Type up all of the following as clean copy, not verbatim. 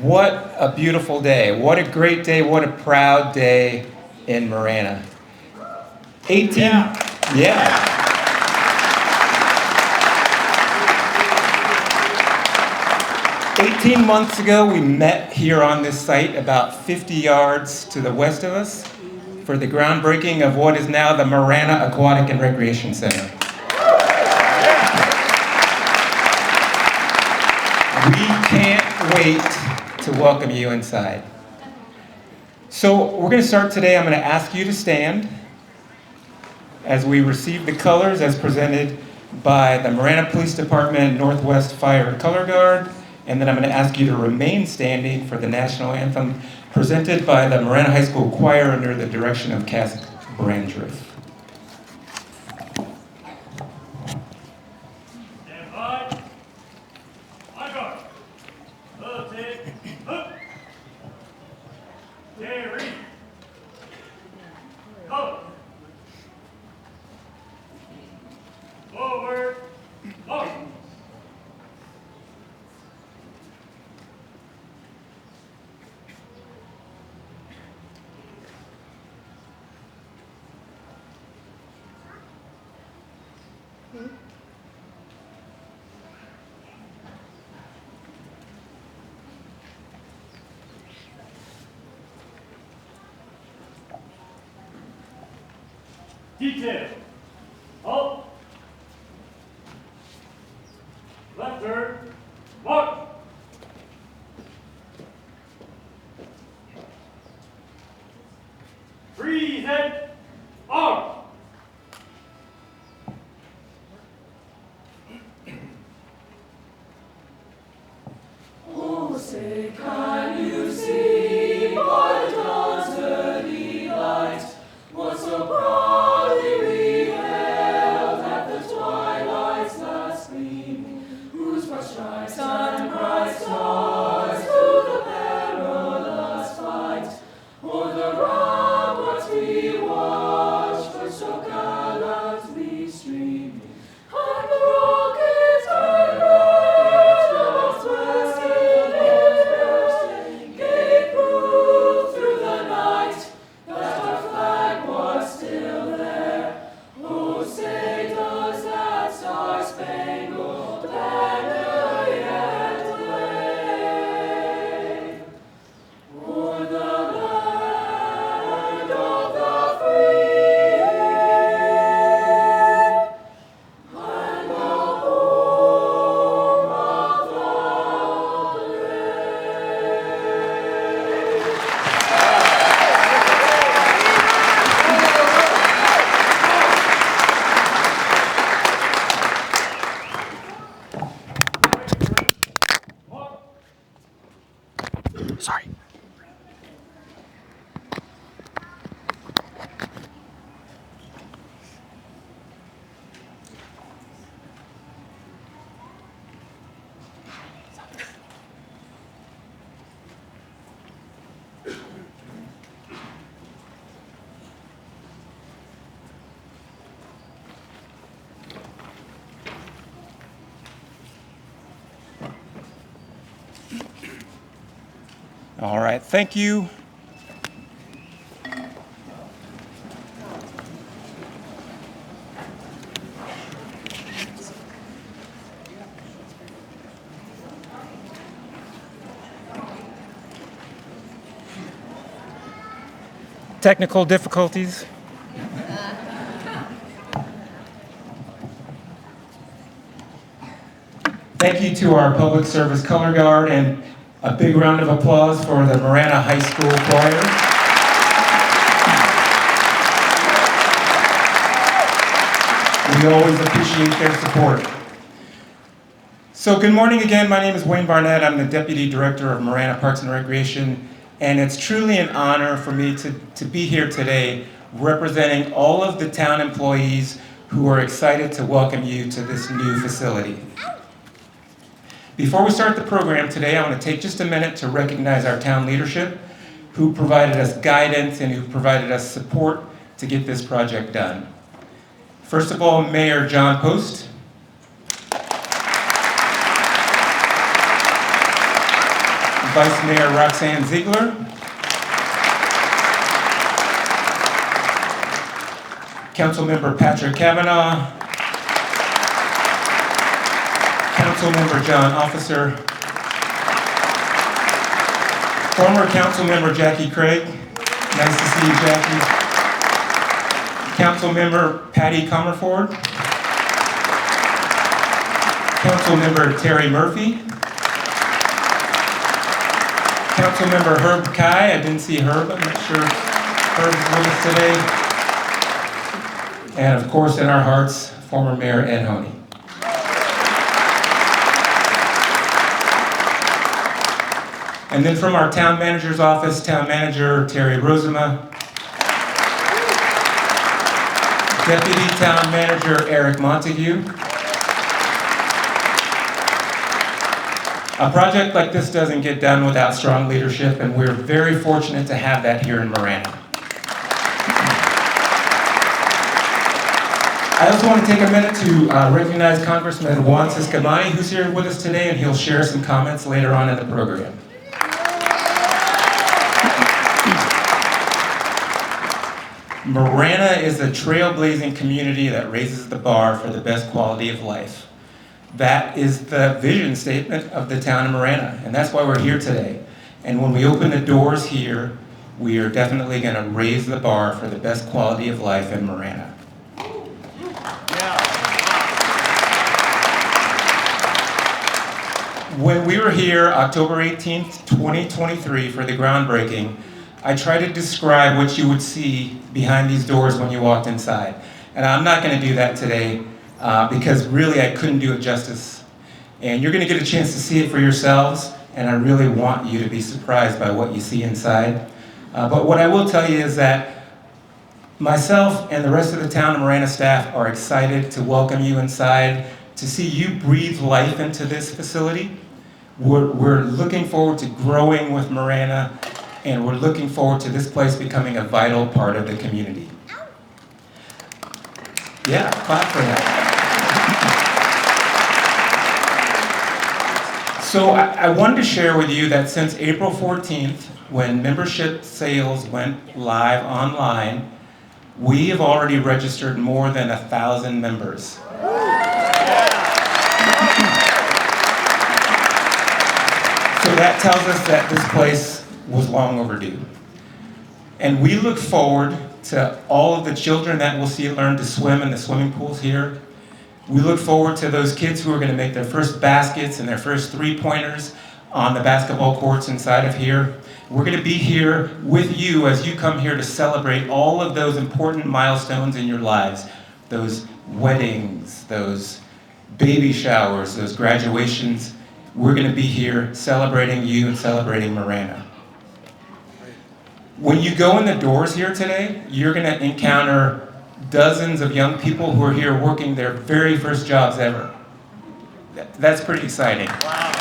What a beautiful day. What a great day. What a proud day in Marana. 18, yeah. 18 months ago, we met here on this site about 50 yards to the west of us for the groundbreaking of what is now the Marana Aquatic and Recreation Center. We can't wait to welcome you inside. So we're going to start today. I'm going to ask you to stand as we receive the colors as presented by the Marana Police Department Northwest Fire Color Guard, and then I'm going to ask you to remain standing for the national anthem presented by the Marana High School Choir under the direction of Cass Brandriff. Detail. Halt. Left turn. Mark. Free head. Arm. Oh, say, can you see by the dawn's early light what so proudly we hailed at the twilight's last gleam, whose broad stripes and bright stars through the perilous fight o'er the ramparts we watched for so gallantly streaming, and the rockets and rockets bursting gave proof through the night that our flag was still there. Oh, say does that star-spangled banner yet wave o'er the land of the free and the home of the brave. Sorry. All right, thank you. Technical difficulties. Thank you to our Public Service Color Guard, and a big round of applause for the Marana High School Choir. We always appreciate their support. So good morning again. My name is Wayne Barnett. I'm the Deputy Director of Marana Parks and Recreation, and it's truly an honor for me to be here today representing all of the town employees who are excited to welcome you to this new facility. Before we start the program today, I want to take just a minute to recognize our town leadership who provided us guidance and who provided us support to get this project done. First of all, Mayor John Post, Vice Mayor Roxanne Ziegler, Councilmember Patrick Kavanaugh, Councilmember John Officer, former Councilmember Jackie Craig, nice to see you, Jackie, Councilmember Patty Comerford, Councilmember Terry Murphy, Councilmember Herb Kai. I didn't see Herb. I'm not sure if Herb is with us today. And of course, in our hearts, former Mayor Ed Honey. And then from our town manager's office, Town Manager Terry Rosema, Deputy Town Manager Eric Montague. A project like this doesn't get done without strong leadership, and we're very fortunate to have that here in Marana. I also want to take a minute to recognize Congressman Juan Ciscamani, who's here with us today, and he'll share some comments later on in the program. Marana is a trailblazing community that raises the bar for the best quality of life. That is the vision statement of the town of Marana, and that's why we're here today. And when we open the doors here, we are definitely going to raise the bar for the best quality of life in Marana. When we were here October 18th, 2023 for the groundbreaking, I tried to describe what you would see behind these doors when you walked inside. And I'm not going to do that today because really I couldn't do it justice. And you're going to get a chance to see it for yourselves, and I really want you to be surprised by what you see inside. But what I will tell you is that myself and the rest of the Town of Marana staff are excited to welcome you inside, to see you breathe life into this facility. We're looking forward to growing with Marana, and we're looking forward to this place becoming a vital part of the community. Yeah, clap for that. So I wanted to share with you that since April 14th, when membership sales went live online, we have already registered more than 1,000 members. So that tells us that this place was long overdue. And we look forward to all of the children that we'll see learn to swim in the swimming pools here. We look forward to those kids who are going to make their first baskets and their first three-pointers on the basketball courts inside of here. We're going to be here with you as you come here to celebrate all of those important milestones in your lives. Those weddings, those baby showers, those graduations. We're going to be here celebrating you and celebrating Marana. When you go in the doors here today, you're going to encounter dozens of young people who are here working their very first jobs ever. That's pretty exciting. Wow.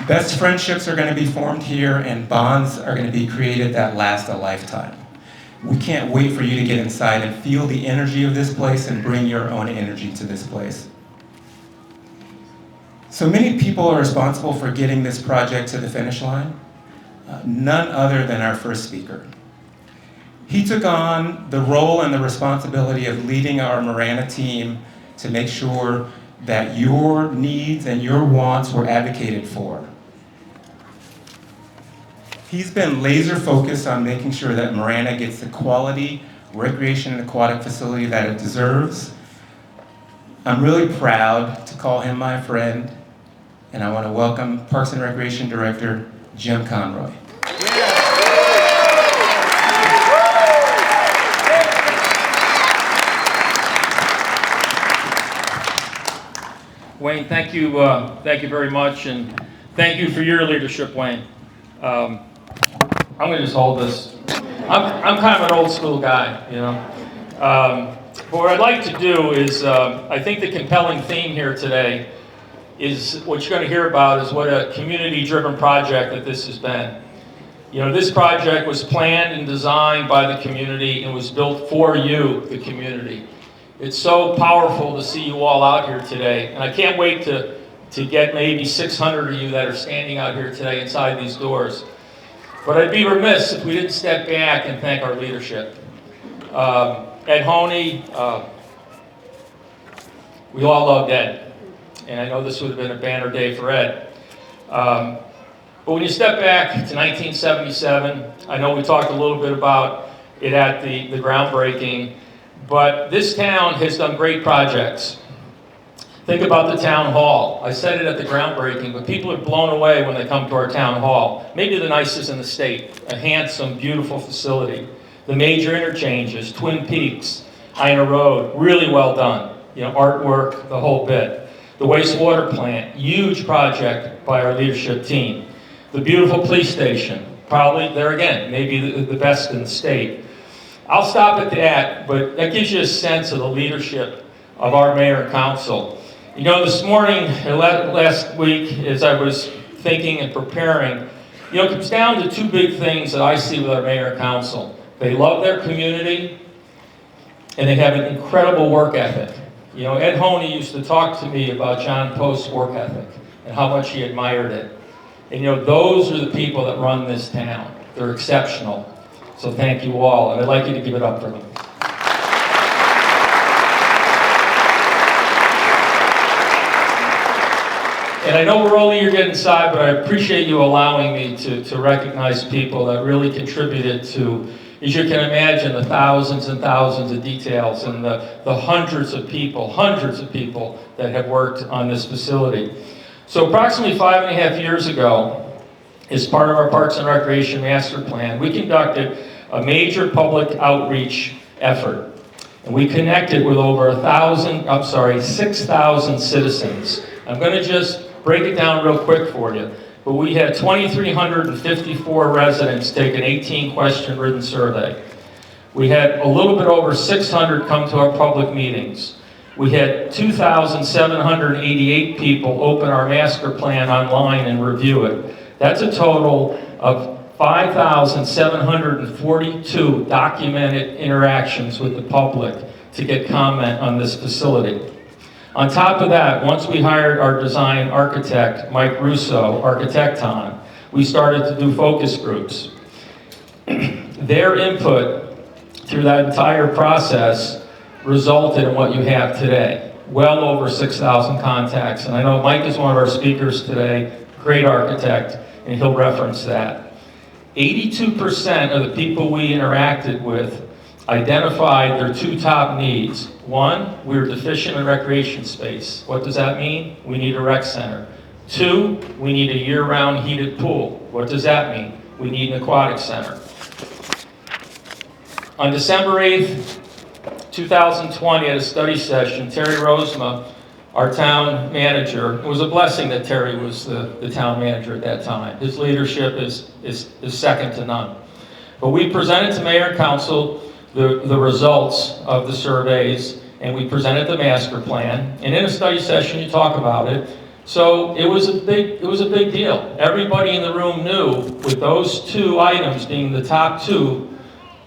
Best friendships are going to be formed here, and bonds are going to be created that last a lifetime. We can't wait for you to get inside and feel the energy of this place and bring your own energy to this place. So many people are responsible for getting this project to the finish line. None other than our first speaker. He took on the role and the responsibility of leading our Marana team to make sure that your needs and your wants were advocated for. He's been laser focused on making sure that Marana gets the quality recreation and aquatic facility that it deserves. I'm really proud to call him my friend, and I want to welcome Parks and Recreation Director Jim Conroy. Wayne, thank you very much, and thank you for your leadership, Wayne. I'm going to just hold this. I'm kind of an old school guy, you know. But what I'd like to do is, I think the compelling theme here today is what you're going to hear about is what a community-driven project that this has been. You know, this project was planned and designed by the community and was built for you, the community. It's so powerful to see you all out here today, and I can't wait to get maybe 600 of you that are standing out here today inside these doors. But I'd be remiss if we didn't step back and thank our leadership. Ed Honey, we all loved Ed, and I know this would have been a banner day for Ed. But when you step back to 1977, I know we talked a little bit about it at the groundbreaking, but this town has done great projects. Think about the town hall. I said it at the groundbreaking, but people are blown away when they come to our town hall. Maybe the nicest in the state, a handsome, beautiful facility. The major interchanges, Twin Peaks, Ina Road, really well done. You know, artwork, the whole bit. The wastewater plant, huge project by our leadership team. The beautiful police station, probably, there again, maybe the best in the state. I'll stop at that, but that gives you a sense of the leadership of our mayor and council. You know, this morning, last week, as I was thinking and preparing, you know, it comes down to two big things that I see with our mayor and council. They love their community, and they have an incredible work ethic. You know, Ed Honey used to talk to me about John Post's work ethic and how much he admired it. And you know, those are the people that run this town. They're exceptional. So thank you all, and I'd like you to give it up for them. And I know we're only here getting inside, but I appreciate you allowing me to recognize people that really contributed to, as you can imagine, the thousands and thousands of details and the hundreds of people that have worked on this facility. So approximately 5.5 years ago, as part of our Parks and Recreation Master Plan, we conducted a major public outreach effort. And we connected with over 6,000 citizens. I'm going to just break it down real quick for you. But we had 2,354 residents take an 18-question written survey. We had a little bit over 600 come to our public meetings. We had 2,788 people open our master plan online and review it. That's a total of 5,742 documented interactions with the public to get comment on this facility. On top of that, once we hired our design architect, Mike Russo, Architecton, we started to do focus groups. Their input through that entire process resulted in what you have today. Well over 6,000 contacts. And I know Mike is one of our speakers today, great architect, and he'll reference that. 82% of the people we interacted with identified their two top needs. One, we were deficient in recreation space. What does that mean? We need a rec center. Two, we need a year-round heated pool. What does that mean? We need an aquatic center. On December 8th, 2020, at a study session, Terry Rosema, our town manager, it was a blessing that Terry was the town manager at that time. His leadership is second to none. But we presented to Mayor and Council the results of the surveys, and we presented the master plan. And in a study session, you talk about it. So it was a big deal. Everybody in the room knew, with those two items being the top two,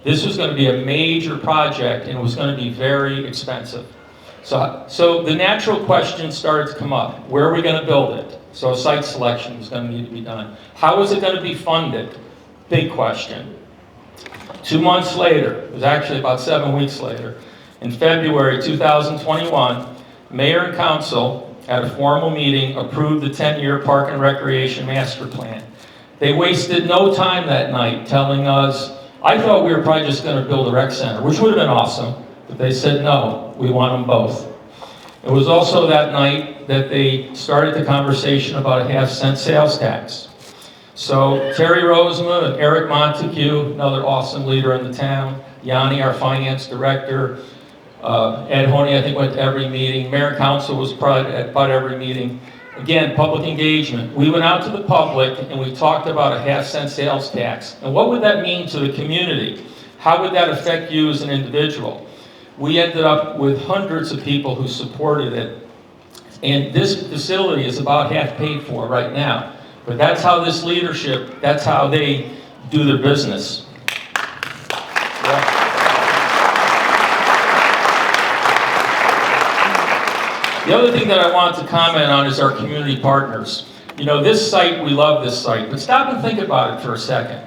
this was going to be a major project, and it was going to be very expensive. So the natural questions started to come up. Where are we going to build it? So site selection was going to need to be done. How is it going to be funded? Big question. 2 months later, it was actually about 7 weeks later, in February 2021, Mayor and Council, at a formal meeting, approved the 10-year Park and Recreation Master Plan. They wasted no time that night telling us, I thought we were probably just going to build a rec center, which would have been awesome, but they said, no, we want them both. It was also that night that they started the conversation about a half-cent sales tax. So Terry Rosema and Eric Montague, another awesome leader in the town, Yanni, our finance director, Ed Honey, I think, went to every meeting. Mayor and Council was probably at about every meeting. Again, public engagement. We went out to the public and we talked about a half-cent sales tax. And what would that mean to the community? How would that affect you as an individual? We ended up with hundreds of people who supported it. And this facility is about half paid for right now. But that's how this leadership, that's how they do their business. Yeah. The other thing that I want to comment on is our community partners. You know, this site, we love this site, but stop and think about it for a second.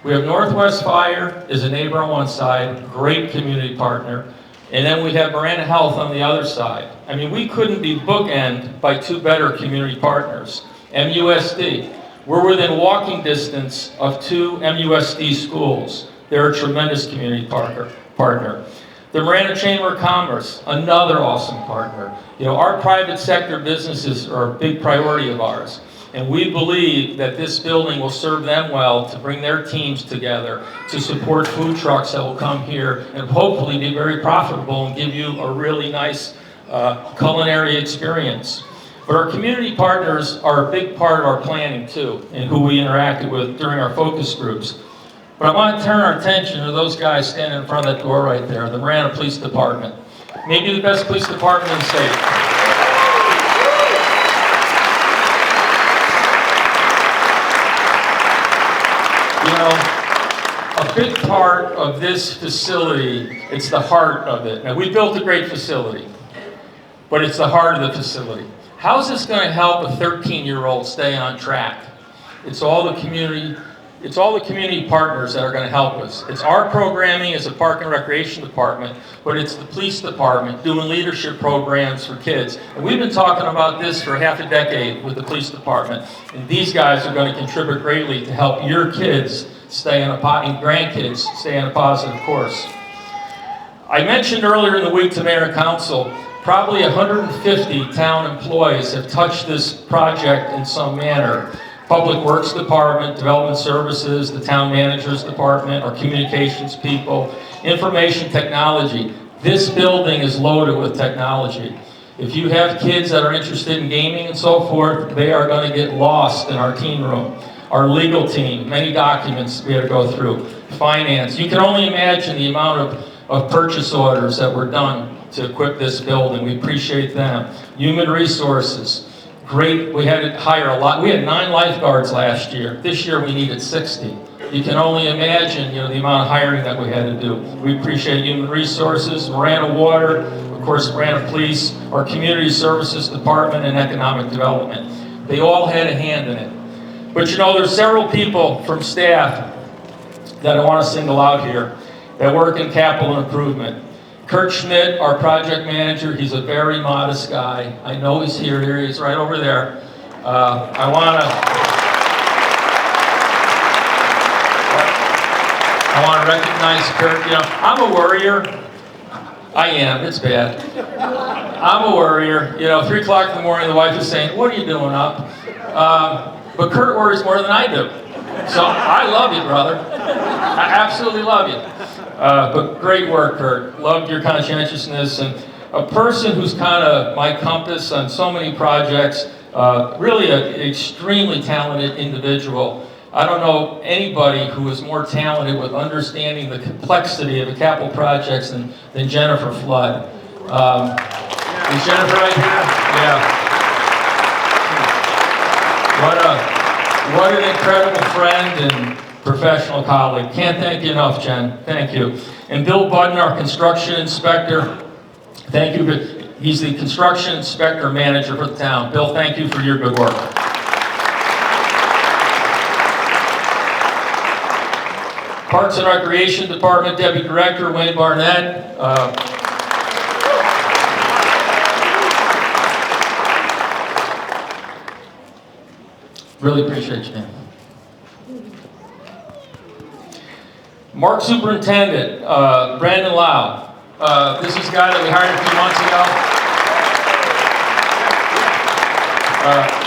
We have Northwest Fire is a neighbor on one side, great community partner, and then we have Marana Health on the other side. I mean, we couldn't be bookended by two better community partners. MUSD, we're within walking distance of two MUSD schools. They're a tremendous community partner. The Marana Chamber of Commerce, another awesome partner. You know, our private sector businesses are a big priority of ours. And we believe that this building will serve them well to bring their teams together to support food trucks that will come here and hopefully be very profitable and give you a really nice culinary experience. But our community partners are a big part of our planning too, and who we interacted with during our focus groups. But I want to turn our attention to those guys standing in front of that door right there, the Marana Police Department. Maybe the best police department in the state. You know, a big part of this facility, it's the heart of it. Now, we built a great facility, but it's the heart of the facility. How is this going to help a 13-year-old stay on track? It's all the community partners that are going to help us. It's our programming as a Park and Recreation Department, but it's the police department doing leadership programs for kids. And we've been talking about this for half a decade with the police department. And these guys are going to contribute greatly to help your kids stay on and grandkids stay on a positive course. I mentioned earlier in the week to Mayor and Council, probably 150 town employees have touched this project in some manner. Public Works Department, Development Services, the Town Manager's Department, our communications people, information technology. This building is loaded with technology. If you have kids that are interested in gaming and so forth, they are going to get lost in our teen room. Our legal team, many documents we had to go through. Finance, you can only imagine the amount of purchase orders that were done to equip this building. We appreciate them. Human Resources. Great, we had to hire a lot. We had 9 lifeguards last year. This year we needed 60. You can only imagine, you know, the amount of hiring that we had to do. We appreciate Human Resources, Marana Water, of course, Marana Police, our Community Services Department, and Economic Development. They all had a hand in it. But you know, there's several people from staff that I want to single out here that work in capital improvement. Kurt Schmidt, our project manager, he's a very modest guy. I know he's here. Here he is right over there. I want to recognize Kurt. You know, I'm a worrier. I am. It's bad. I'm a worrier. You know, 3 o'clock in the morning, the wife is saying, "What are you doing up?" But Kurt worries more than I do. So I love you, brother. I absolutely love you. But great work, Kurt. Loved your conscientiousness, and a person who's kind of my compass on so many projects. Really an extremely talented individual. I don't know anybody who is more talented with understanding the complexity of the capital projects than Jennifer Flood. Is Jennifer right here? Yeah. What an incredible friend and professional colleague. Can't thank you enough, Jen. Thank you. And Bill Budden, our construction inspector. Thank you. He's the construction inspector manager for the town. Bill, thank you for your good work. Parks and Recreation Department Deputy Director Wayne Barnett. Really appreciate you, man. MARC Superintendent, Brandon Lau. This is a guy that we hired a few months ago.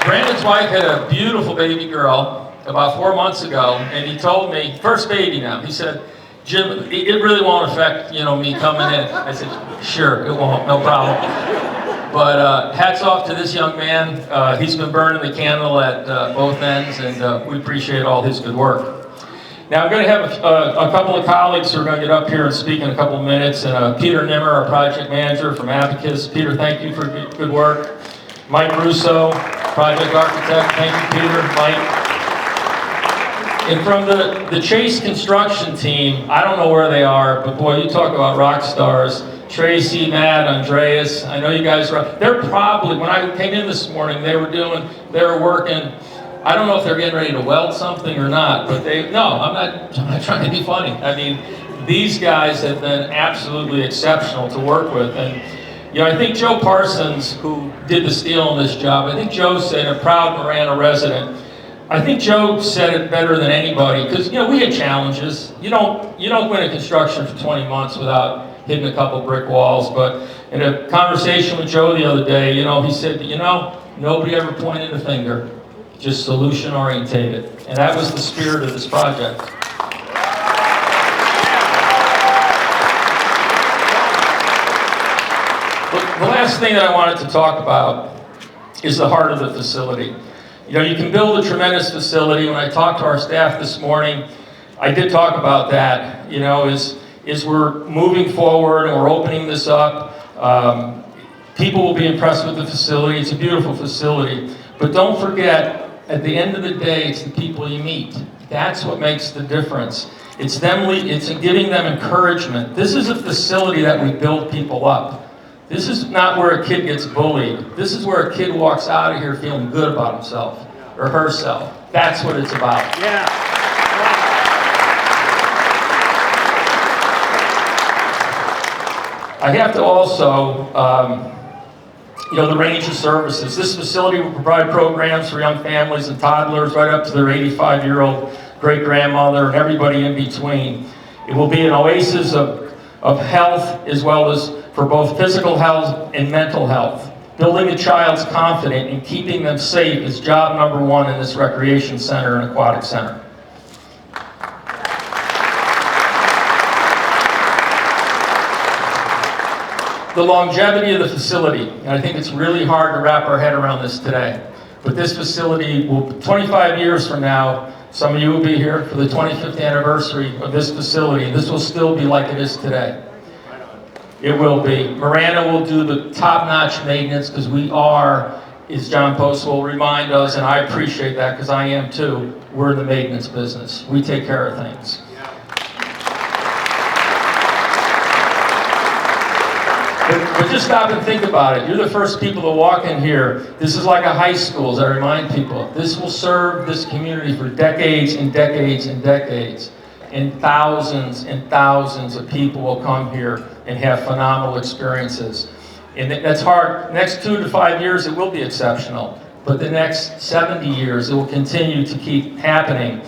Brandon's wife had a beautiful baby girl about 4 months ago, and he told me, first baby now, he said, "Jim, it really won't affect, you know, me coming in." I said, "Sure, it won't, no problem." But hats off to this young man. He's been burning the candle at both ends, and we appreciate all his good work. Now I'm going to have a couple of colleagues who are going to get up here and speak in a couple of minutes. Peter Nimmer, our project manager from Abacus. Peter, thank you for good work. Mike Russo, project architect. Thank you, Peter. Mike. And from the Chase construction team, I don't know where they are, but boy, you talk about rock stars. Tracy, Matt, Andreas. I know you guys are, they're probably, when I came in this morning, they were working, I don't know if they're getting ready to weld something or not, but I'm not trying to be funny. I mean, these guys have been absolutely exceptional to work with. And, I think Joe Parsons, who did the steel on this job, I think Joe said, a proud Marana resident, I think Joe said it better than anybody, because, we had challenges. You don't go into construction for 20 months without hitting a couple brick walls, but in a conversation with Joe the other day, he said, nobody ever pointed a finger, just solution orientated. And that was the spirit of this project. The last thing that I wanted to talk about is the heart of the facility. You can build a tremendous facility. When I talked to our staff this morning, I did talk about that, is we're moving forward and we're opening this up. People will be impressed with the facility. It's a beautiful facility. But don't forget, at the end of the day, it's the people you meet. That's what makes the difference. It's giving them encouragement. This is a facility that we build people up. This is not where a kid gets bullied. This is where a kid walks out of here feeling good about himself or herself. That's what it's about. Yeah. I have to also, the range of services. This facility will provide programs for young families and toddlers right up to their 85-year-old great-grandmother and everybody in between. It will be an oasis of health as well as for both physical health and mental health. Building a child's confidence and keeping them safe is job number one in this recreation center and aquatic center. The longevity of the facility, and I think it's really hard to wrap our head around this today, but this facility will, 25 years from now, some of you will be here for the 25th anniversary of this facility, and this will still be like it is today. It will be. Marana will do the top-notch maintenance because we are, as John Post will remind us, and I appreciate that because I am too, we're in the maintenance business. We take care of things. But just stop and think about it. You're the first people to walk in here. This is like a high school, as I remind people. This will serve this community for decades and decades and decades. And thousands of people will come here and have phenomenal experiences. And that's hard. Next 2 to 5 years, it will be exceptional. But the next 70 years, it will continue to keep happening.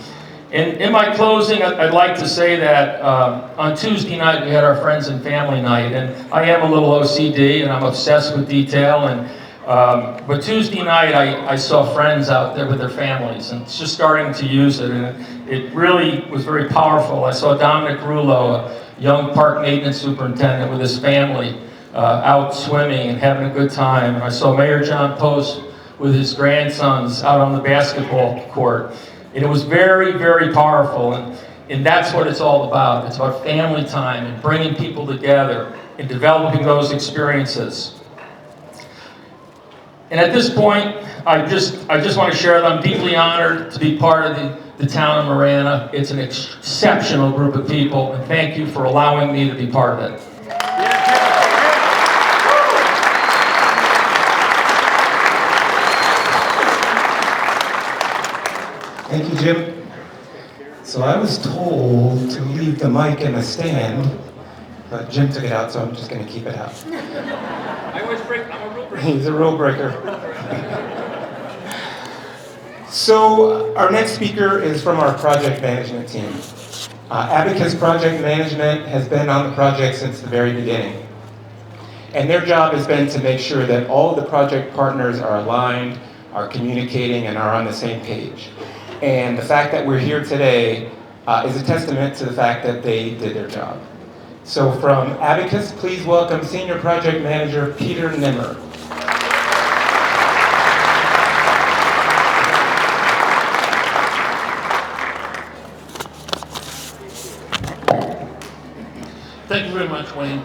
And in my closing, I'd like to say that on Tuesday night, we had our friends and family night. And I am a little OCD, and I'm obsessed with detail. But Tuesday night, I saw friends out there with their families and just starting to use it. And it really was very powerful. I saw Dominic Rullo, a young park maintenance superintendent with his family, out swimming and having a good time. And I saw Mayor John Post with his grandsons out on the basketball court. And it was very, very powerful. And that's what it's all about. It's about family time and bringing people together and developing those experiences. And at this point, I just want to share that I'm deeply honored to be part of the town of Marana. It's an exceptional group of people, and thank you for allowing me to be part of it. Thank you, Jim. So I was told to leave the mic in the stand, but Jim took it out, so I'm just going to keep it out. I always break. I'm a rule breaker. He's a rule breaker. So our next speaker is from our project management team. Abacus Project Management has been on the project since the very beginning. And their job has been to make sure that all the project partners are aligned, are communicating, and are on the same page. And the fact that we're here today is a testament to the fact that they did their job. So from Abacus, please welcome Senior Project Manager Peter Nimmer. Thank you very much, Wayne.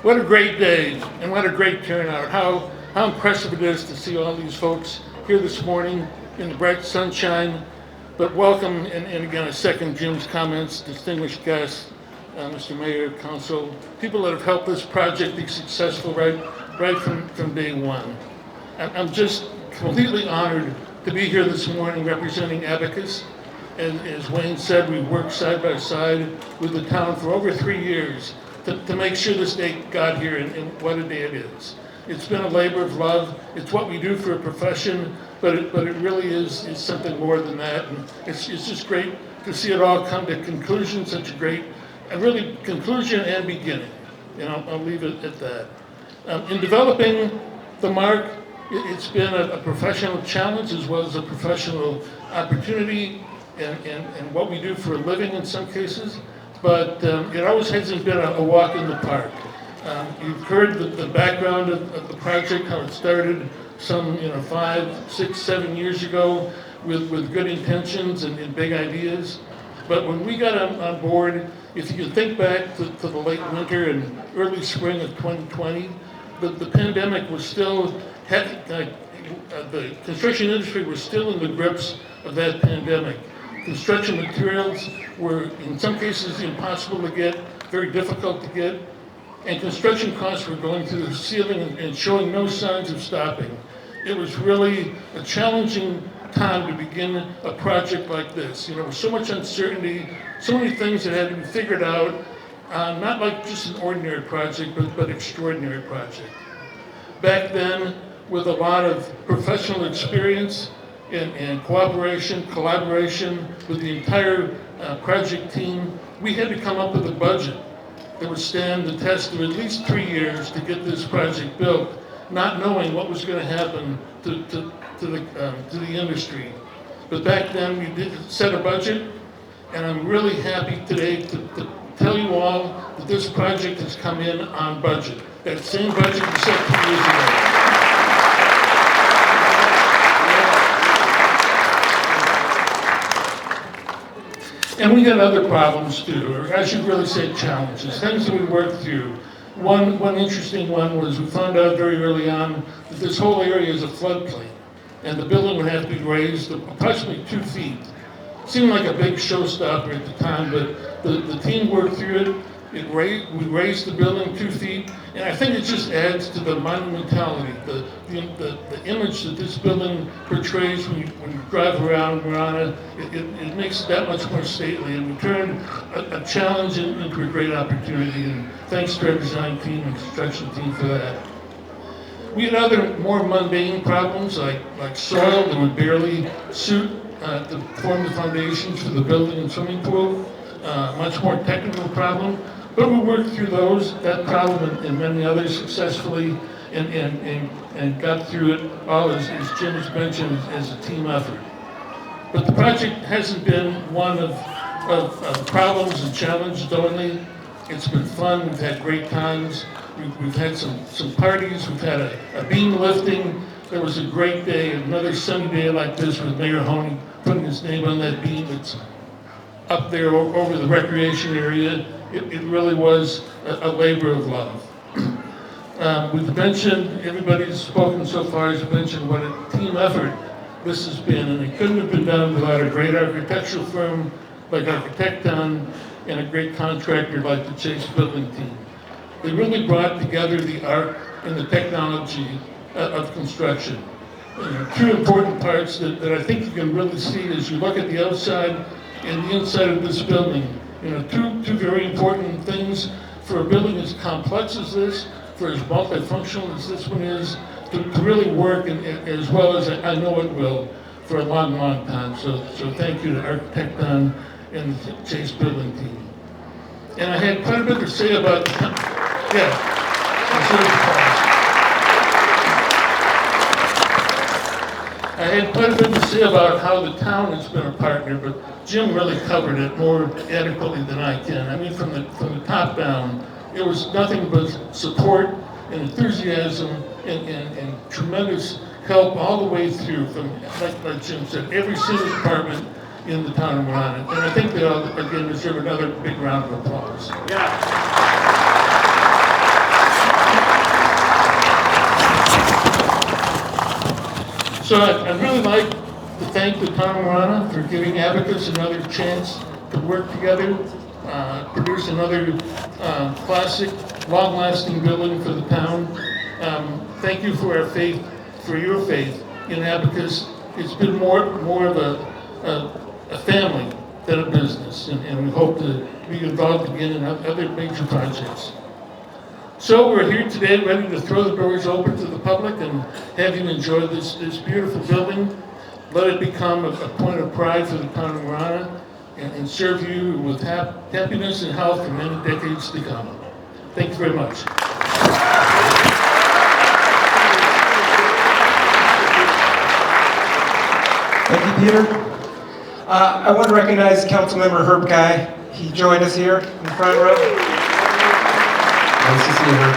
What a great day, and what a great turnout. How impressive it is to see all these folks here this morning in the bright sunshine. But welcome, and again, I second Jim's comments, distinguished guests. Mr. Mayor, Council, people that have helped this project be successful right from day one. I'm just completely honored to be here this morning representing Abacus. As Wayne said, we've worked side by side with the town for over 3 years to make sure this day got here and what a day it is. It's been a labor of love. It's what we do for a profession, but it really is something more than that. And it's just great to see it all come to conclusion, such a great, really conclusion and beginning. And I'll leave it at that. In developing the MARC, it's been a professional challenge as well as a professional opportunity and what we do for a living in some cases, but it always hasn't been a walk in the park. You've heard the background of the project, how it started some 5, 6, 7 years ago with good intentions and big ideas. But when we got on board, if you can think back to the late winter and early spring of 2020, the pandemic was still, the construction industry was still in the grips of that pandemic. Construction materials were in some cases impossible to get, very difficult to get, and construction costs were going through the ceiling and showing no signs of stopping. It was really a challenging time to begin a project like this. With so much uncertainty, so many things that had to be figured out, not like just an ordinary project, but extraordinary project. Back then, with a lot of professional experience and cooperation, collaboration with the entire project team, we had to come up with a budget that would stand the test of at least 3 years to get this project built, not knowing what was going to happen to the industry. But back then, we did set a budget, and I'm really happy today to tell you all that this project has come in on budget. That same budget we set 2 years ago. And we had other problems too, or I should really say challenges, things that we worked through. One interesting one was we found out very early on that this whole area is a floodplain, and the building would have to be raised approximately 2 feet. Seemed like a big showstopper at the time, but the team worked through it. We raised the building 2 feet, and I think it just adds to the monumentality, the image that this building portrays when you drive around Marana. It makes it that much more stately, and we turned a challenge into a great opportunity, and thanks to our design team and construction team for that. We had other more mundane problems like soil that would barely suit to form the foundations for the building and swimming pool, much more technical problem. But we worked through that problem and many others successfully and got through it all, as Jim has mentioned, as a team effort. But the project hasn't been one of problems and challenges only. It's been fun. We've had great times. We've had some parties. We've had a beam lifting. There was a great day, another sunny day like this with Mayor Honey putting his name on that beam that's up there over the recreation area. It really was a labor of love. We've mentioned, everybody's spoken so far has mentioned what a team effort this has been, and it couldn't have been done without a great architectural firm like Architecton and a great contractor like the Chase Building team. They really brought together the art and the technology of construction. Two important parts that I think you can really see as you look at the outside and the inside of this building. Two very important things for a building as complex as this, for as multifunctional as this one is, to really work and as well as I know it will for a long, long time. So thank you to Architecton and the Chase Building team. And I had quite a bit to say about I had quite a bit to say about how the town has been a partner, but Jim really covered it more adequately than I can. I mean, from the top down, it was nothing but support and enthusiasm and tremendous help all the way through from, like Jim said, every single department in the town of Marana. And I think they all, again, deserve another big round of applause. So I'd really like to thank the Town of Marana for giving Abacus another chance to work together. produce another classic, long-lasting building for the town. Thank you for your faith in Abacus. It's been more of a family than a business, and we hope to be involved again in other major projects. So we're here today ready to throw the doors open to the public and have you enjoy this beautiful building. Let it become a point of pride for the Town of Marana and serve you with happiness and health for many decades to come. Thank you very much. Thank you, Peter. I want to recognize Councilmember Herb Guy. He joined us here in the front row. Nice to see you, Herb.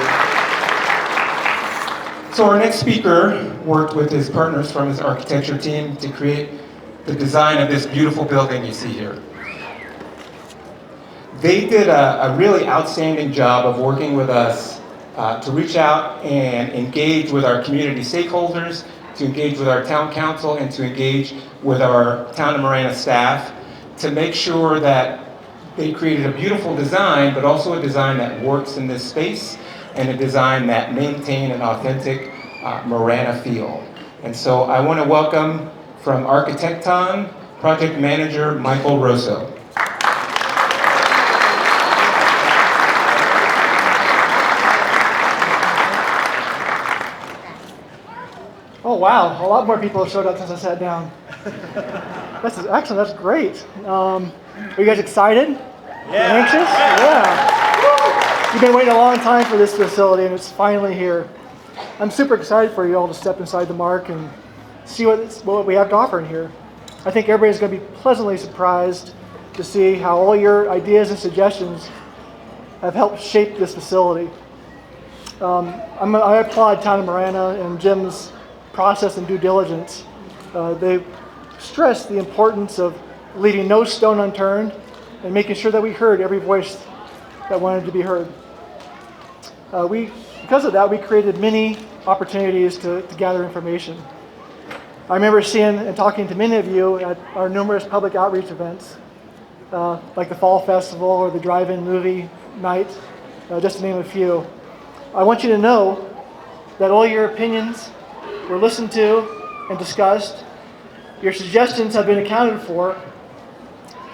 So our next speaker worked with his partners from his architecture team to create the design of this beautiful building you see here. They did a really outstanding job of working with us to reach out and engage with our community stakeholders, to engage with our town council, and to engage with our Town of Marana staff to make sure that they created a beautiful design, but also a design that works in this space and a design that maintains an authentic Marana feel. And so I want to welcome from Architecton, Project Manager Michael Rosso. Oh wow, a lot more people have showed up since I sat down. That's great. Are you guys excited? Yeah. Anxious? Yeah. You've been waiting a long time for this facility and it's finally here. I'm super excited for you all to step inside the MARC and see what we have to offer in here. I think everybody's going to be pleasantly surprised to see how all your ideas and suggestions have helped shape this facility. I applaud Town of Marana and Jim's process and due diligence. They stressed the importance of leaving no stone unturned and making sure that we heard every voice that wanted to be heard. Because of that, we created many opportunities to gather information. I remember seeing and talking to many of you at our numerous public outreach events, like the Fall Festival or the drive-in movie night, just to name a few. I want you to know that all your opinions were listened to and discussed, your suggestions have been accounted for,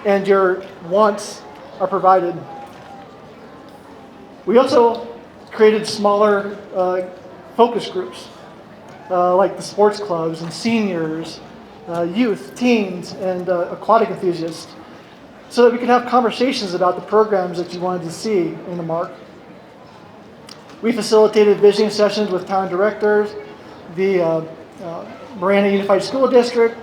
and your wants are provided. We also created smaller focus groups, like the sports clubs and seniors, youth, teens, and aquatic enthusiasts, so that we could have conversations about the programs that you wanted to see in the MARC. We facilitated visioning sessions with town directors, the Marana Unified School District,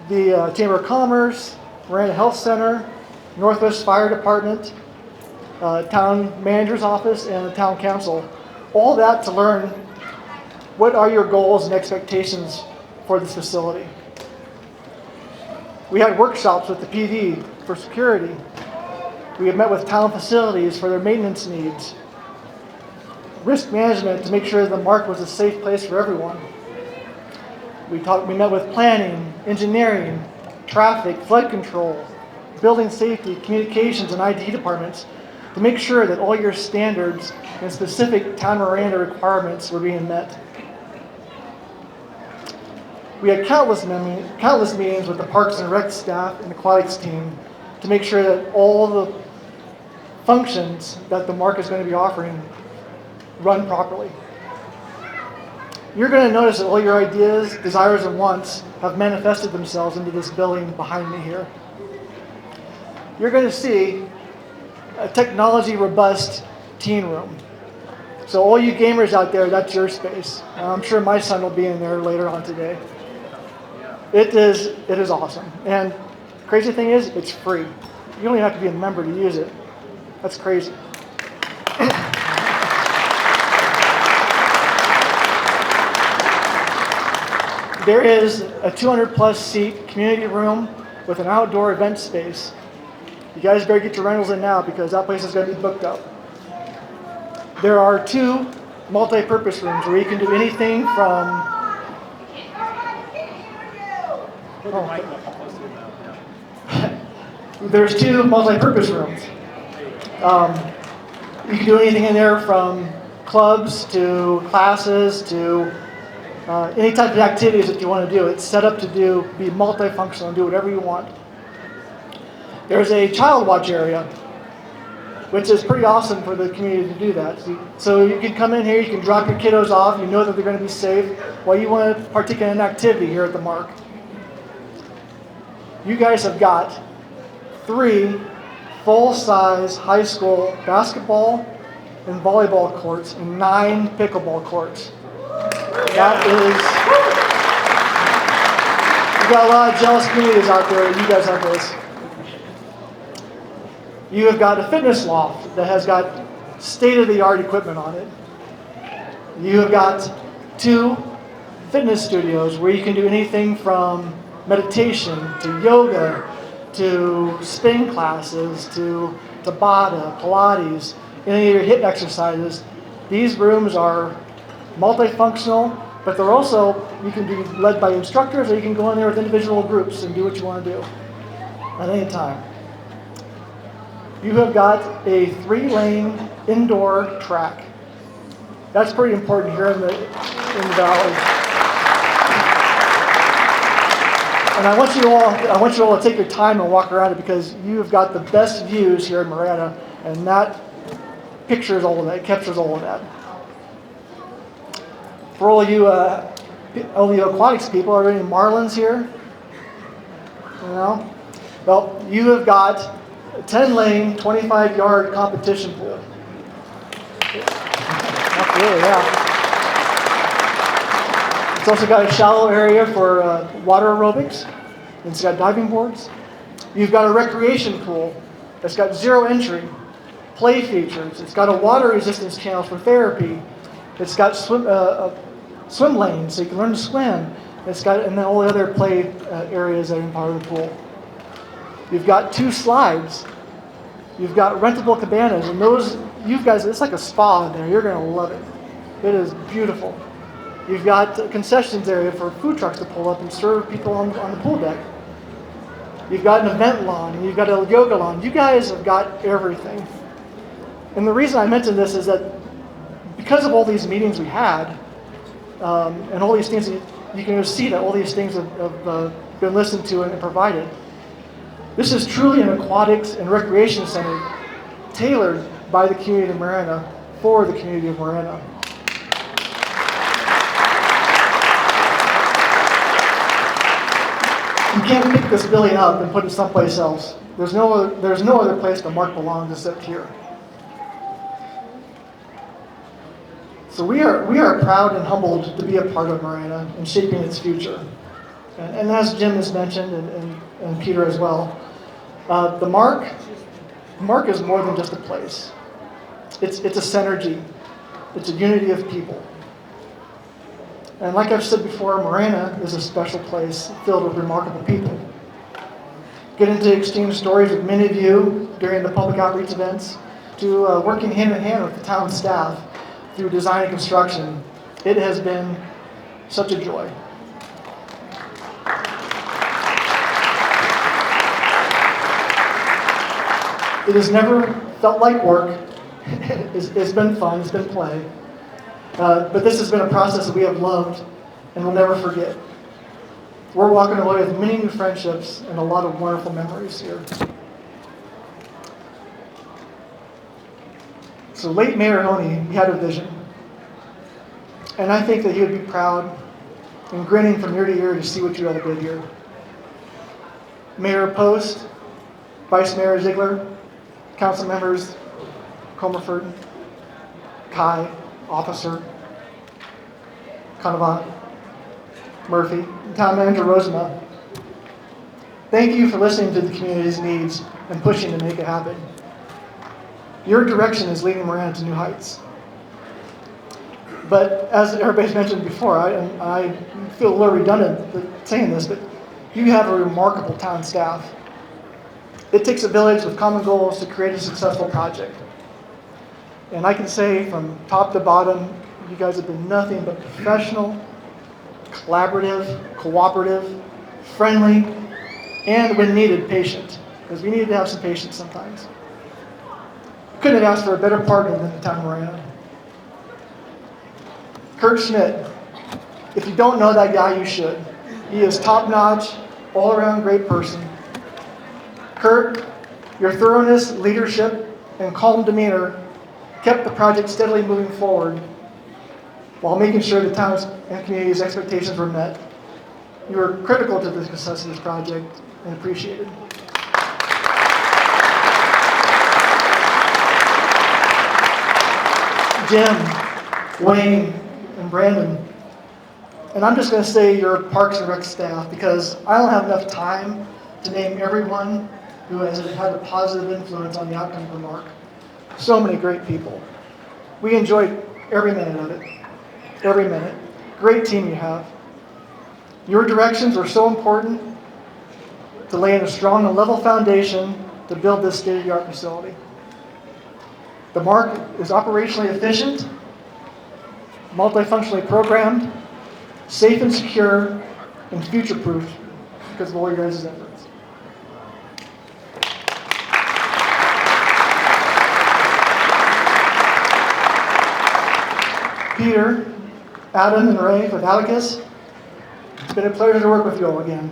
the Chamber of Commerce, Marana Health Center, Northwest Fire Department, Town Manager's Office, and the Town Council. All that to learn what are your goals and expectations for this facility. We had workshops with the PD for security. We have met with town facilities for their maintenance needs. Risk management to make sure the MARC was a safe place for everyone. We met with planning, engineering, traffic, flood control, building safety, communications, and IT departments to make sure that all your standards and specific Town of Marana requirements were being met. We had countless meetings with the Parks and Rec staff and aquatics team to make sure that all the functions that the MARC is going to be offering run properly. You're going to notice that all your ideas, desires, and wants have manifested themselves into this building behind me here. You're going to see a technology-robust teen room. So all you gamers out there, that's your space. I'm sure my son will be in there later on today. It is awesome. And crazy thing is, it's free. You don't even have to be a member to use it. That's crazy. There is a 200-plus seat community room with an outdoor event space. You guys better get your rentals in now because that place is going to be booked up. There are 2 multi-purpose rooms where you can do anything from... There's 2 multi-purpose rooms. You can do anything in there from clubs to classes to any type of activities that you want to do. It's set up to be multifunctional and do whatever you want. There's a child watch area, which is pretty awesome for the community to do that. So you can come in here, you can drop your kiddos off, you know that they're going to be safe while you want to partake in an activity here at the MARC. You guys have got 3 full-size high school basketball and volleyball courts and 9 pickleball courts. That is, you've got a lot of jealous communities out there. You guys have this. You have got a fitness loft that has got state-of-the-art equipment on it. You have got 2 fitness studios where you can do anything from meditation to yoga to spin classes to Tabata, Pilates, any of your HIIT exercises. These rooms are multifunctional, but they're also, you can be led by instructors or you can go in there with individual groups and do what you want to do at any time. You have got a 3-lane indoor track. That's pretty important here in the valley. And I want you all to take your time and walk around it because you have got the best views here in Marana, and that pictures all of that, it captures all of that. For all you aquatics people, are there any marlins here? You know? Well, you have got a 10-lane, 25-yard competition pool. Absolutely, yeah. It's also got a shallow area for water aerobics. It's got diving boards. You've got a recreation pool that's got 0 entry, play features. It's got a water resistance channel for therapy. It's got swim lanes so you can learn to swim. And then all the other play areas that are in part of the pool. You've got 2 slides. You've got rentable cabanas, and those, you guys, it's like a spa in there. You're going to love it. It is beautiful. You've got a concessions area for food trucks to pull up and serve people on the pool deck. You've got an event lawn, and you've got a yoga lawn. You guys have got everything. And the reason I mention this is that because of all these meetings we had, and all these things, you can see that all these things have been listened to and provided. This is truly an aquatics and recreation center tailored by the community of Marana for the community of Marana. You can't pick this building up and put it someplace else. There's no other place the MARC belongs except here. So we are proud and humbled to be a part of Marana and shaping its future. And as Jim has mentioned, and Peter as well, the MARC is more than just a place. It's a synergy. It's a unity of people. And like I've said before, Marana is a special place filled with remarkable people. Getting to exchange stories with many of you during the public outreach events, to working hand in hand with the town staff through design and construction, it has been such a joy. It has never felt like work. It's been fun, it's been play. But this has been a process that we have loved and will never forget. We're walking away with many new friendships and a lot of wonderful memories here. So late Mayor Honey, he had a vision. And I think that he would be proud and grinning from ear to ear to see what you all did here. Mayor Post, Vice Mayor Ziegler, Council Members Comerford, Kai, Officer, Canavant, Murphy, and Town Manager Rosema. Thank you for listening to the community's needs and pushing to make it happen. Your direction is leading Marana to new heights. But as everybody's mentioned before, I feel a little redundant saying this, but you have a remarkable town staff. It takes a village with common goals to create a successful project. And I can say from top to bottom, you guys have been nothing but professional, collaborative, cooperative, friendly, and when needed, patient. because we need to have some patience sometimes. Couldn't have asked for a better partner than the Town of Marana. Kurt Schmidt. If you don't know that guy, you should. He is top-notch, all-around great person. Kurt, your thoroughness, leadership, and calm demeanor kept the project steadily moving forward while making sure the town's and community's expectations were met. You were critical to the success of this project and appreciated. Jim, Wayne, and Brandon. And I'm just going to say your Parks and Rec staff because I don't have enough time to name everyone who has had a positive influence on the outcome of the MARC. So many great people. We enjoyed every minute of it. Every minute. Great team you have. Your directions are so important to lay in a strong and level foundation to build this state-of-the-art facility. The MARC is operationally efficient, multifunctionally programmed, safe and secure, and future-proof because of all your guys' efforts. Peter, Adam, and Ray with Alicus, it's been a pleasure to work with you all again.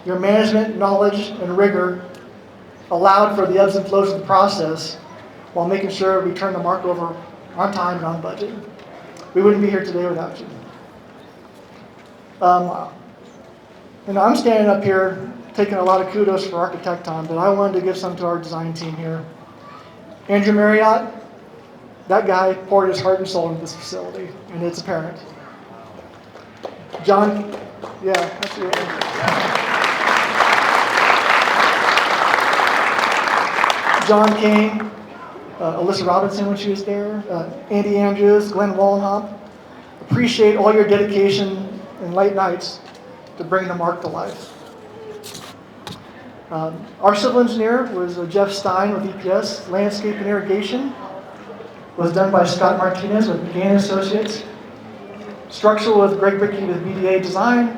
Your management, knowledge, and rigor allowed for the ebbs and flows of the process while making sure we turn the MARC over on time and on budget. We wouldn't be here today without you. I'm standing up here taking a lot of kudos for architect time, but I wanted to give some to our design team here. Andrew Marriott, that guy poured his heart and soul into this facility, and it's apparent. John, yeah, that's it. John Kane, Alyssa Robinson when she was there, Andy Andrews, Glenn Wallenhop. Appreciate all your dedication and late nights to bring the MARC to life. Our civil engineer was Jeff Stein with EPS. Landscape and irrigation was done by Scott Martinez with McGann Associates. Structural with Greg Rickey with BDA Design.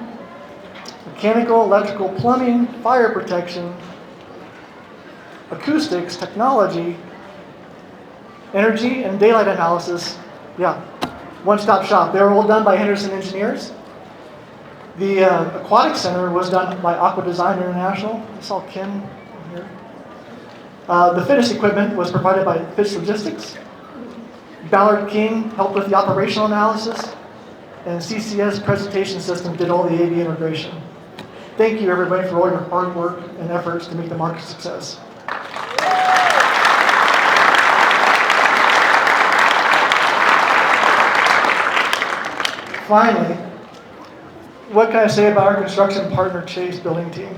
Mechanical, electrical, plumbing, fire protection, acoustics, technology, energy, and daylight analysis. Yeah, one-stop shop. They were all done by Henderson Engineers. The Aquatic Center was done by Aqua Design International. I saw Kim here. The fitness equipment was provided by Fish Logistics. Ballard King helped with the operational analysis. And CCS presentation system did all the AV integration. Thank you, everybody, for all your hard work and efforts to make the MARC a success. Finally, what can I say about our construction partner, Chase Building Team?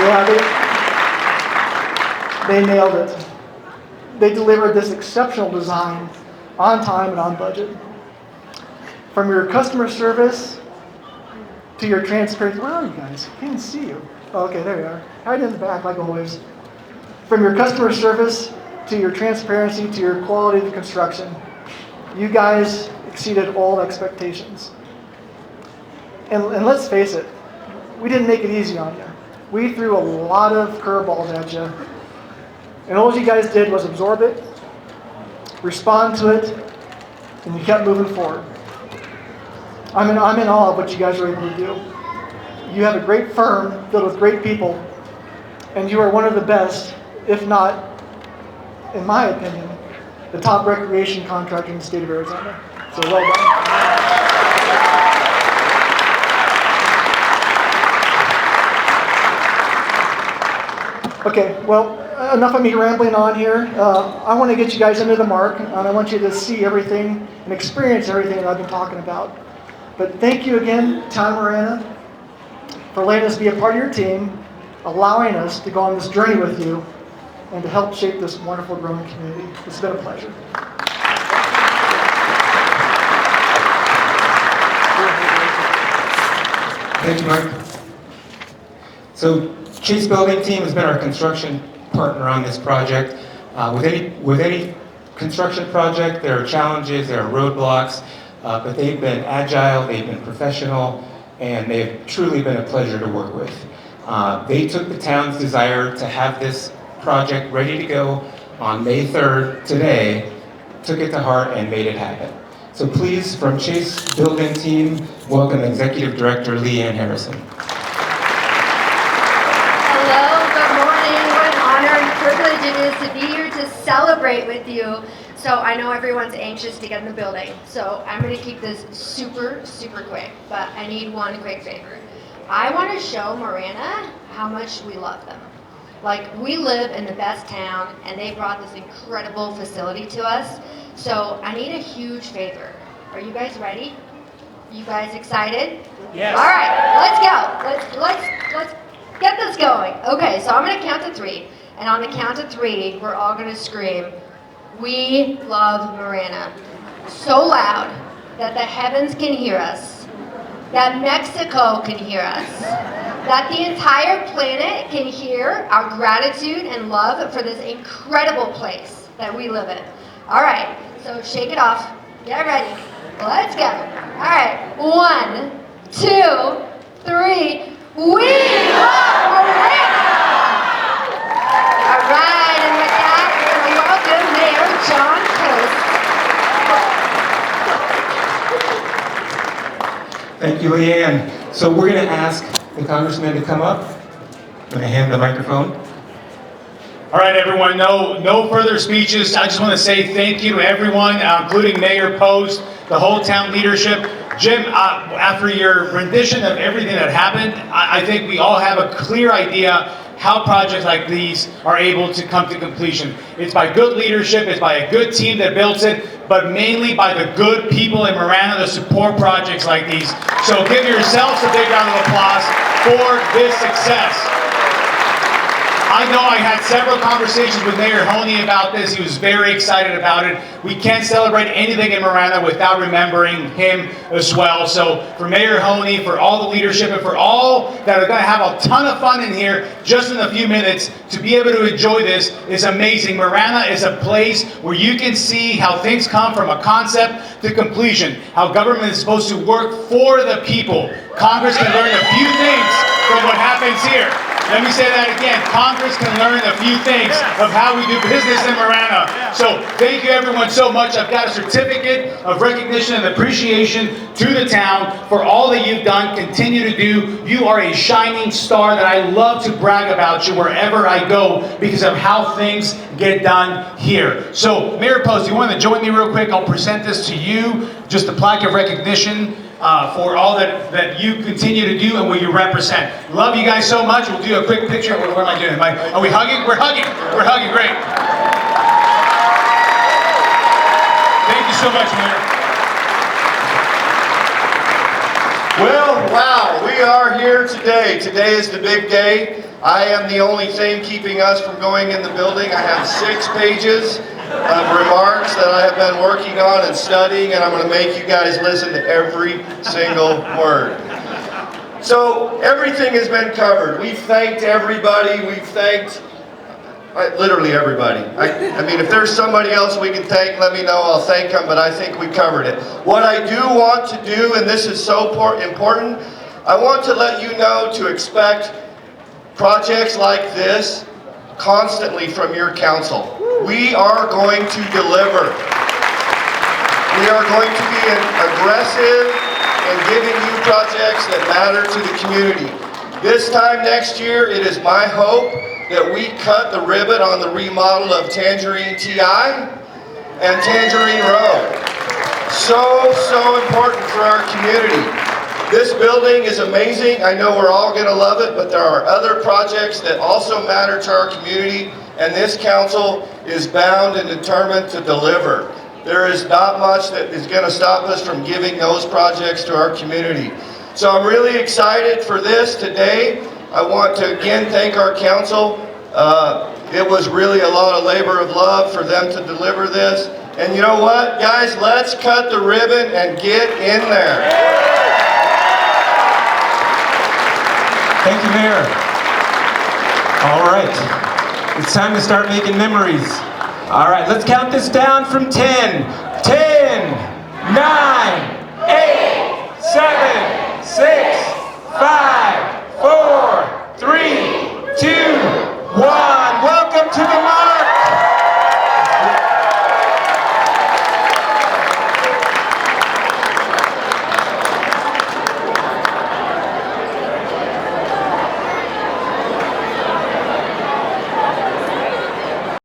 Yeah, they nailed it. They delivered this exceptional design on time and on budget. From your customer service to your transparency. Where are you guys? I can't see you. Oh, okay, there you are. Right in the back, like always. From your customer service to your transparency to your quality of the construction, you guys exceeded all expectations. And let's face it, we didn't make it easy on you. We threw a lot of curveballs at you. And all you guys did was absorb it, respond to it, and you kept moving forward. I'm in awe of what you guys were able to do. You have a great firm filled with great people, and you are one of the best, if not, in my opinion, the top recreation contractor in the state of Arizona. So well done. Okay, well, enough of me rambling on here. I want to get you guys into the MARC, and I want you to see everything and experience everything that I've been talking about. But thank you again, Town of Marana, for letting us be a part of your team, allowing us to go on this journey with you, and to help shape this wonderful growing community. It's been a pleasure. Thank you, Mark. So Chase Building Team has been our construction partner on this project. With any construction project, there are challenges, there are roadblocks, but they've been agile, they've been professional, and they've truly been a pleasure to work with. They took the town's desire to have this project ready to go on May 3rd, today, took it to heart and made it happen. So please, from Chase Building Team, welcome Executive Director Leanne Harrison. Hello, good morning. What an honor and privilege it is to be here to celebrate with you. So I know everyone's anxious to get in the building, so I'm going to keep this super, super quick, but I need one quick favor. I want to show Marana how much we love them. Like, we live in the best town, and they brought this incredible facility to us, so I need a huge favor. Are you guys ready? You guys excited? Yes. All right, let's go. Let's get this going. Okay, so I'm going to count to 3, and on the count of 3, we're all going to scream, "We love Marana," so loud that the heavens can hear us, that Mexico can hear us, that the entire planet can hear our gratitude and love for this incredible place that we live in. All right, so shake it off. Get ready. Let's go. All right, 1, 2, 3. We love Marana! All right, and with that, we're going to welcome Mayor John Coast. Thank you, Leanne. So we're going to ask the congressman to come up. I'm going to hand the microphone. All right, everyone, no further speeches. I just want to say thank you to everyone, including Mayor Post, the whole town leadership. Jim, after your rendition of everything that happened, I think we all have a clear idea how projects like these are able to come to completion. It's by good leadership, it's by a good team that builds it, but mainly by the good people in Marana that support projects like these. So give yourselves a big round of applause for this success. I know I had several conversations with Mayor Honey about this. He was very excited about it. We can't celebrate anything in Marana without remembering him as well. So for Mayor Honey, for all the leadership, and for all that are going to have a ton of fun in here just in a few minutes, to be able to enjoy this is amazing. Marana is a place where you can see how things come from a concept to completion, how government is supposed to work for the people. Congress can learn a few things from what happens here. Let me say that again. Congress can learn a few things of how we do business in Marana. So thank you everyone so much. I've got a certificate of recognition and appreciation to the town for all that you've done, continue to do. You are a shining star that I love to brag about you wherever I go because of how things get done here. So Mayor Post, you want to join me real quick? I'll present this to you, just a plaque of recognition. For all that you continue to do and what you represent. Love you guys so much. We'll do a quick picture. What am I doing? Are we hugging? We're hugging. We're hugging. Great. Thank you so much, Mayor. Well, wow, we are here today. Today is the big day. I am the only thing keeping us from going in the building. I have 6 pages of remarks that I have been working on and studying, and I'm going to make you guys listen to every single word. So everything has been covered. We've thanked everybody. We've thanked literally everybody. I mean, if there's somebody else we can thank, let me know. I'll thank them, but I think we covered it. What I do want to do, and this is so important, I want to let you know to expect projects like this constantly from your council. We are going to deliver. We are going to be aggressive in giving you projects that matter to the community. This time next year, it is my hope that we cut the ribbon on the remodel of Tangerine TI and Tangerine Road. So important for our community. This building is amazing. I know we're all going to love it, but there are other projects that also matter to our community, and this council is bound and determined to deliver. There is not much that is going to stop us from giving those projects to our community. So I'm really excited for this today. I want to again thank our council. It was really a lot of labor of love for them to deliver this. And you know what, guys, let's cut the ribbon and get in there. Thank you, Mayor. All right. It's time to start making memories. All right, let's count this down from 10. 10, 9,